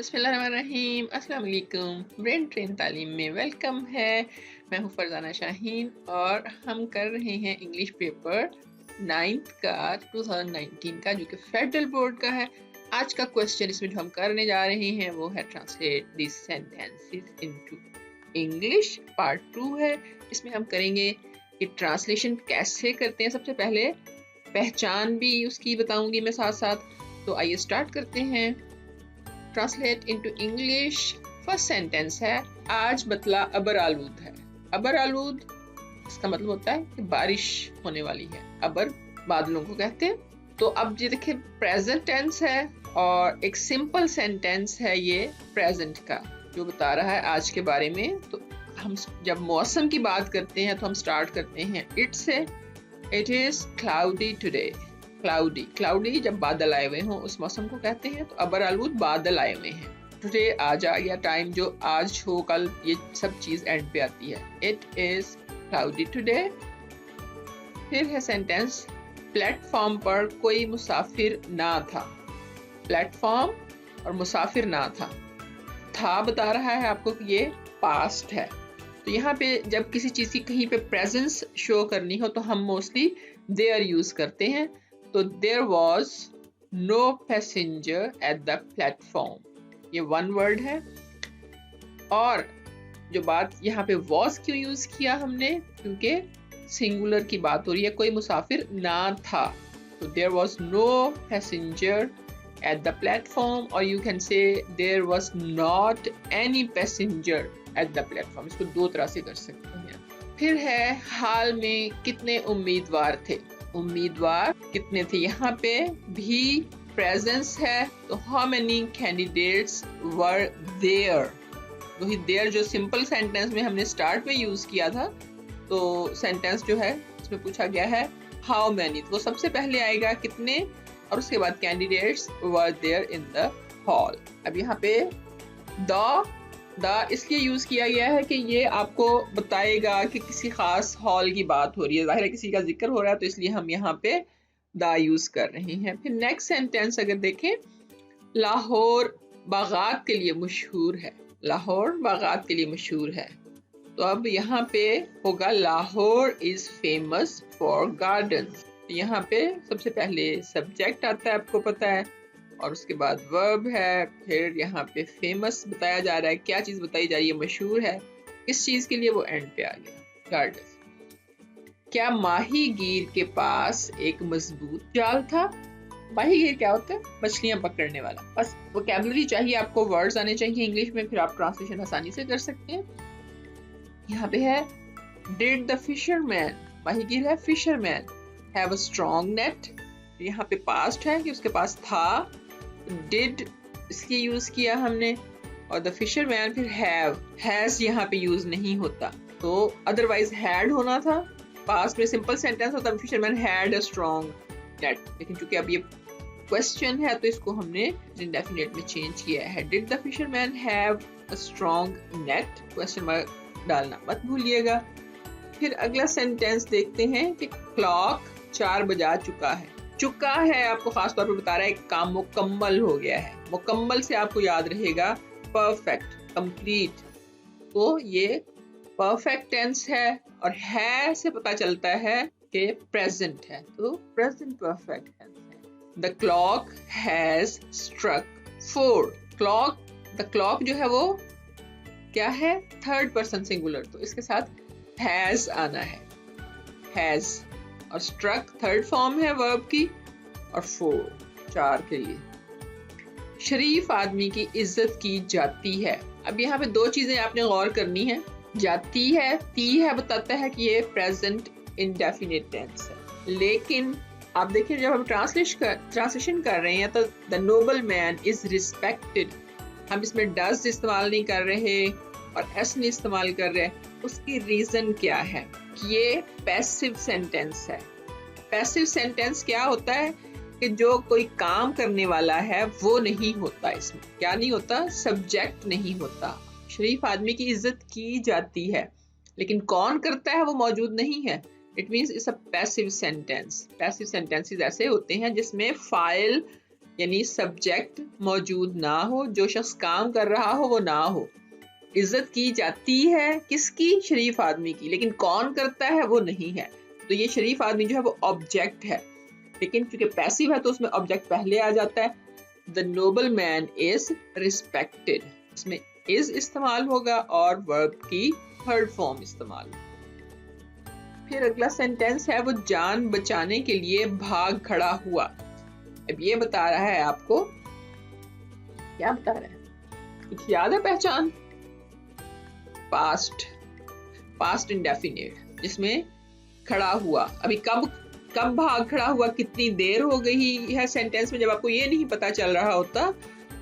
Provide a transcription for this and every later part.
बिस्मिल्लाहिर्रहमानिर्रहीम, अस्सलाम वालेकुम। ब्रेन ट्रेन तालीम में वेलकम है। मैं हूँ फरजाना शाहीन और हम कर रहे हैं इंग्लिश पेपर 9th का 2019 का, जो कि फेडरल बोर्ड का है। आज का क्वेश्चन इसमें जो हम करने जा रहे हैं वो है translate this sentences into English. Part 2 है। इसमें हम करेंगे कि ट्रांसलेशन कैसे करते हैं। सबसे पहले पहचान भी उसकी बताऊंगी मैं साथ साथ। तो आइए स्टार्ट करते हैं। Translate into English. First sentence है, आज बतला अबर आलूद है। अबर आलूद इसका मतलब होता है कि बारिश होने वाली है। अबर बादलों को कहते हैं। तो अब ये देखिए, प्रेजेंट टेंस है और एक सिंपल सेंटेंस है ये प्रेजेंट का, जो बता रहा है आज के बारे में। तो हम जब मौसम की बात करते हैं तो हम स्टार्ट करते हैं इट से। It is cloudy today. Cloudy जब बादल आए हुए हों उस मौसम को कहते हैं। तो अबर आलूद बादल आए हुए हैं। टुडे आज आ गया टाइम, जो आज हो कल, ये सब चीज एंड पे आती है। It is cloudy today. फिर है सेंटेंस, प्लेटफॉर्म पर कोई मुसाफिर ना था। प्लेटफॉर्म और मुसाफिर ना था बता रहा है आपको कि ये पास्ट है। तो यहाँ पे जब किसी चीज की कहीं पे प्रेजेंस शो करनी हो तो हम मोस्टली देयर यूज करते हैं। तो there was no passenger at the platform, ये वन वर्ड है। और जो बात यहाँ पे वॉज क्यों यूज किया हमने, क्योंकि सिंगुलर की बात हो रही है, कोई मुसाफिर ना था। तो there was no passenger at the platform, और you can say there was not any passenger at the platform. इसको दो तरह से कर सकते हैं। फिर है, हाल में कितने उम्मीदवार थे। उम्मीदवार कितने थे, यहाँ पे भी प्रेजेंस है। तो how many candidates were there. वही देयर जो सिंपल सेंटेंस में हमने स्टार्ट में यूज किया था। तो सेंटेंस जो है इसमें पूछा गया है हाउ मेनी, तो सबसे पहले आएगा कितने, और उसके बाद candidates were there in the hall. अब यहाँ पे द इसलिए यूज किया गया है कि ये आपको बताएगा कि किसी खास हॉल की बात हो रही है, जाहिर है किसी का जिक्र हो रहा है, तो इसलिए हम यहाँ पे द यूज कर रहे हैं। फिर नेक्स्ट सेंटेंस अगर देखें, लाहौर बागात के लिए मशहूर है। लाहौर बागात के लिए मशहूर है। तो अब यहाँ पे होगा Lahore is famous for gardens. यहाँ पे सबसे पहले सब्जेक्ट आता है, आपको पता है, और उसके बाद वर्ब है। फिर यहाँ पे फेमस बताया जा रहा है, क्या चीज बताई जा रही है, मशहूर है इस चीज के लिए, वो एंड पे आ गया, गार्डन। क्या माहीगीर के पास एक मजबूत जाल था। माहीगीर क्या होता है, मछलियां पकड़ने वाला। बस वोकैबुलरी चाहिए आपको, वर्ड्स आने चाहिए इंग्लिश में, फिर आप ट्रांसलेशन आसानी से कर सकते हैं। यहाँ पे है, डिड द फिशरमैन, माहीगीर है, fisherman have a strong net. यहाँ पे पास्ट है कि उसके पास था। डिड इसलिए यूज किया हमने, और द फिशरमैन फिर हैज यहाँ पे यूज नहीं होता, तो अदरवाइज हैड होना था। पास्ट में सिंपल सेंटेंस होता, fisherman had a strong net, लेकिन चूंकि अब ये क्वेश्चन है तो इसको हमने इंडेफिनिट में चेंज किया है। Did the fisherman have a strong net, question mark डालना मत भूलिएगा। फिर अगला सेंटेंस देखते हैं कि क्लॉक 4 बजा चुका है आपको खास तौर पर बता रहा है काम मुकम्मल हो गया है। मुकम्मल से आपको याद रहेगा परफेक्ट, कंप्लीट। तो ये परफेक्ट टेंस है, और है से पता चलता है कि प्रेजेंट है, तो प्रेजेंट परफेक्ट टेंस है। The clock has struck 4। The clock जो है वो क्या है, थर्ड पर्सन सिंगुलर, तो इसके साथ हैज आना है, हैज। और स्ट्रक थर्ड फॉर्म है वर्ब की, और 4 के लिए। शरीफ आदमी की इज्जत की जाती है। अब यहाँ पे दो चीजें आपने गौर करनी है। जाती है, ती है बताता है कि ये प्रेजेंट इंडेफिनिट टेंस है, लेकिन आप देखिए जब हम ट्रांसलेशन कर रहे हैं तो the noble man is respected, हम इसमें डज इस्तेमाल नहीं कर रहे और एस नहीं इस्तेमाल कर रहे। उसकी रीजन क्या है कि ये पैसिव सेंटेंस है। पैसिव सेंटेंस क्या होता है कि जो कोई काम करने वाला है वो नहीं होता, इसमें क्या नहीं होता, सब्जेक्ट नहीं होता। शरीफ आदमी की इज्जत की जाती है, लेकिन कौन करता है वो मौजूद नहीं है। It means it's a passive sentence. Passive sentences ऐसे होते हैं जिसमें फाइल यानी सब्जेक्ट मौजूद ना हो, जो शख्स काम कर रहा हो वो ना हो। इज्जत की जाती है किसकी? शरीफ आदमी की, लेकिन कौन करता है वो नहीं है। तो ये शरीफ आदमी जो है वो ऑब्जेक्ट है, लेकिन चूंकि पैसिव है तो उसमें ऑब्जेक्ट पहले आ जाता है। The noble man is respected, इसमें इज इस्तेमाल होगा और वर्ब की थर्ड फॉर्म इस्तेमाल होगा। फिर अगला सेंटेंस है वो जान बचाने के लिए भाग खड़ा हुआ। अब ये बता रहा है आपको, क्या बता रहा है? कुछ याद है पहचान? पास्ट इंडेफिनिट, जिसमें खड़ा हुआ। अभी कब भाग खड़ा हुआ, कितनी देर हो गई है सेंटेंस में, जब आपको ये नहीं पता चल रहा होता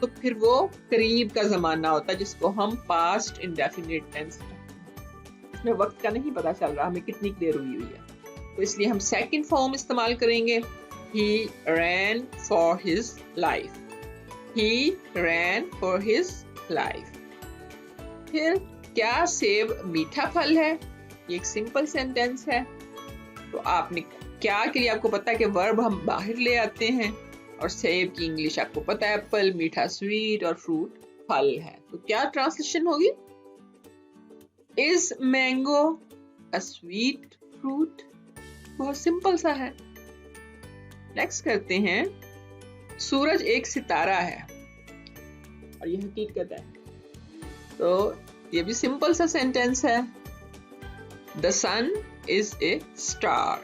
तो फिर वो करीब का जमाना होता है, जिसको हम पास्ट इंडेफिनिट टेंस, इसमें वक्त का नहीं पता चल रहा हमें कितनी देर हुई है, तो इसलिए हम सेकंड फॉर्म इस्तेमाल करेंगे। He ran for his life. He ran for his life. फिर क्या सेब मीठा फल है? ये एक सिंपल सेंटेंस है। तो आपने क्या के लिए आपको पता है कि वर्ब हम बाहर ले आते हैं, और सेब की इंग्लिश आपको पता है एप्पल, मीठा स्वीट और फ्रूट फल है। तो क्या ट्रांसलेशन होगी? Is mango a sweet fruit? बहुत सिंपल सा है। नेक्स्ट करते हैं, सूरज एक सितारा है, और ये हकीकत है। तो ये भी सिंपल सा सेंटेंस है। The sun is a star.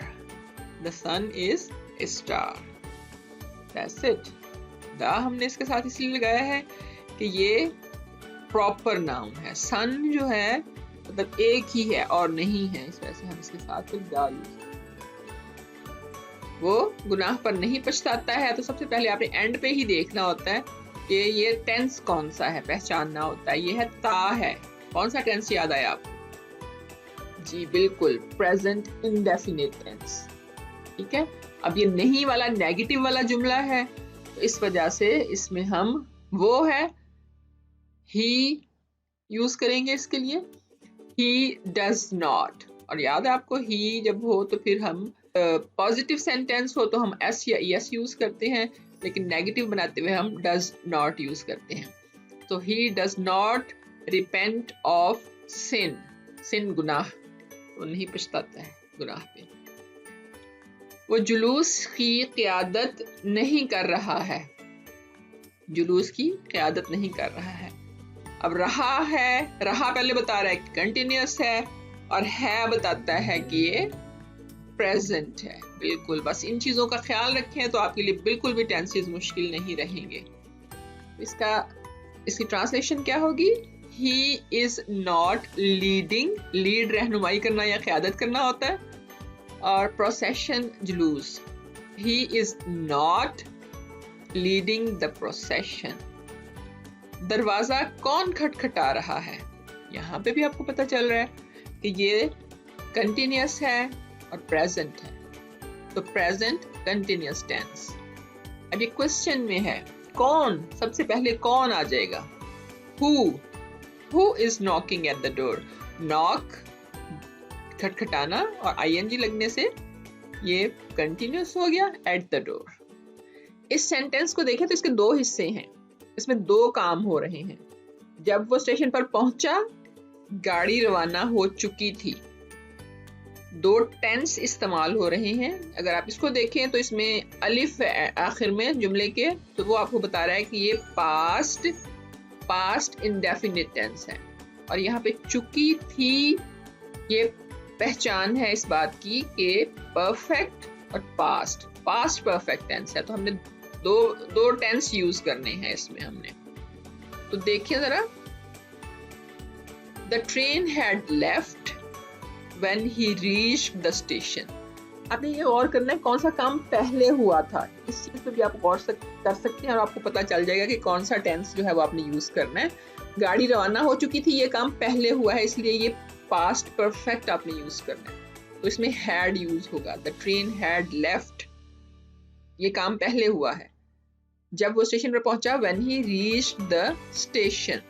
The sun is a star. That's it. The हमने इसके साथ इसलिए लगाया है कि ये प्रॉपर नाउन है। सन जो है मतलब एक ही है और नहीं है, इस वजह से हम इसके साथ फिर द यूज। वो गुनाह पर नहीं पछताता है, तो सबसे पहले आपने एंड पे ही देखना होता है कि ये टेंस कौन सा है, पहचानना होता है। ये है ता है। कौन सा टेंस याद आया आपको? जी बिल्कुल, प्रेजेंट इंडेफिनिट टेंस। ठीक है, अब ये नहीं वाला नेगेटिव वाला जुमला है, तो इस वजह से इसमें हम वो है ही यूज करेंगे इसके लिए। ही डज नॉट, और याद है आपको ही जब हो तो फिर हम पॉजिटिव सेंटेंस हो तो हम एस या एस यूज करते हैं, लेकिन नेगेटिव बनाते हुए हम डज नॉट यूज करते हैं। तो he does not repent of sin. Sin गुनाह, वो नहीं पछताता है गुनाह पे। वो जुलूस की क़यादत नहीं कर रहा है। जुलूस की क़यादत नहीं कर रहा है। अब रहा है, रहा पहले बता रहा है कि कंटिन्यूअस है, और है बताता है कि ये प्रेजेंट है। बिल्कुल, बस इन चीजों का ख्याल रखें तो आपके लिए बिल्कुल भी टेंसेस मुश्किल नहीं रहेंगे। इसकी ट्रांसलेशन क्या होगी? ही इज नॉट लीडिंग, लीड रहनुमाई करना या क़यादत करना होता है, और प्रोसेशन जुलूस। He is not leading the procession. दरवाजा कौन खटखटा रहा है? यहाँ पे भी आपको पता चल रहा है कि ये कंटिन्यूअस है और प्रेजेंट है, तो प्रेजेंट कंटिन्यूअस टेंस। अब ये क्वेश्चन में है कौन, सबसे पहले कौन आ जाएगा? Who is knocking at the door. Knock खटखटाना और आईएनजी लगने से ये कंटिन्यूअस हो गया, एट द डोर। इस सेंटेंस को देखें तो इसके दो हिस्से हैं, इसमें दो काम हो रहे हैं। जब वो स्टेशन पर पहुंचा, गाड़ी रवाना हो चुकी थी। दो टेंस इस्तेमाल हो रहे हैं। अगर आप इसको देखें तो इसमें अलिफ आखिर में जुमले के, तो वो आपको बता रहा है कि ये पास्ट इंडेफिनिट टेंस है, और यहाँ पे चुकी थी ये पहचान है इस बात की कि परफेक्ट और पास्ट परफेक्ट टेंस है। तो हमने दो टेंस यूज करने हैं इसमें हमने। तो देखिए जरा, the train had left when he reached the station. आपने ये और करना है कौन सा काम पहले हुआ था, इस चीज पे भी आप गौर कर सकते हैं, और आपको पता चल जाएगा कि कौन सा टेंस जो है वो आपने यूज करना है। गाड़ी रवाना हो चुकी थी, ये काम पहले हुआ है, इसलिए ये पास्ट परफेक्ट आपने यूज करना है, तो इसमें हैड यूज होगा। द ट्रेन हैड लेफ्ट, ये काम पहले हुआ है जब वो स्टेशन पर पहुंचा। When he reached the station,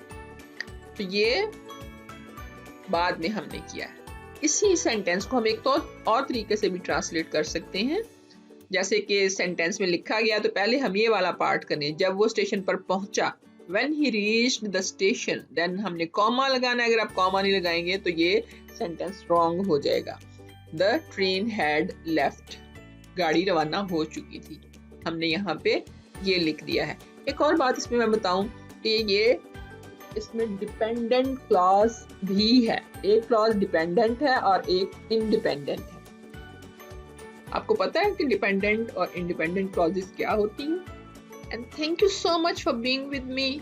तो ये बाद में हमने किया है। इसी सेंटेंस को हम एक तो और तरीके से भी ट्रांसलेट कर सकते हैं। जैसे कि सेंटेंस में लिखा गया, तो पहले हम ये वाला पार्ट करें। जब वो स्टेशन पर पहुंचा, When he reached the station, then हमने कॉमा लगाना है। अगर आप कॉमा नहीं लगाएंगे तो ये सेंटेंस रॉन्ग हो जाएगा। The train had left, गाड़ी रवाना हो चुकी थी। हमने यहाँ पे ये लिख दिया है। एक और बात इसमें मैं बताऊं कि ये इसमें डिपेंडेंट क्लॉज भी है। एक क्लॉज डिपेंडेंट है और एक इंडिपेंडेंट है। आपको पता है कि डिपेंडेंट और इंडिपेंडेंट क्लॉजेस क्या होती हैं? And thank you so much for being with me.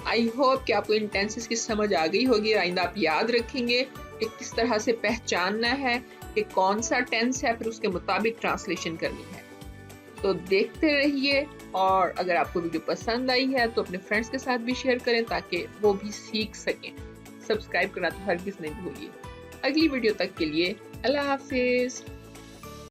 I hope कि आपको इन टेंसेस की समझ आ गई होगी। आइंदा आप याद रखेंगे कि किस तरह से पहचानना है कि कौन सा टेंस है, फिर उसके मुताबिक ट्रांसलेशन करनी है। तो देखते रहिए, और अगर आपको वीडियो पसंद आई है तो अपने फ्रेंड्स के साथ भी शेयर करें ताकि वो भी सीख सकें। सब्सक्राइब करना तो हरगिज़ नहीं भूलिए। अगली वीडियो तक के लिए अल्लाह हाफिज़।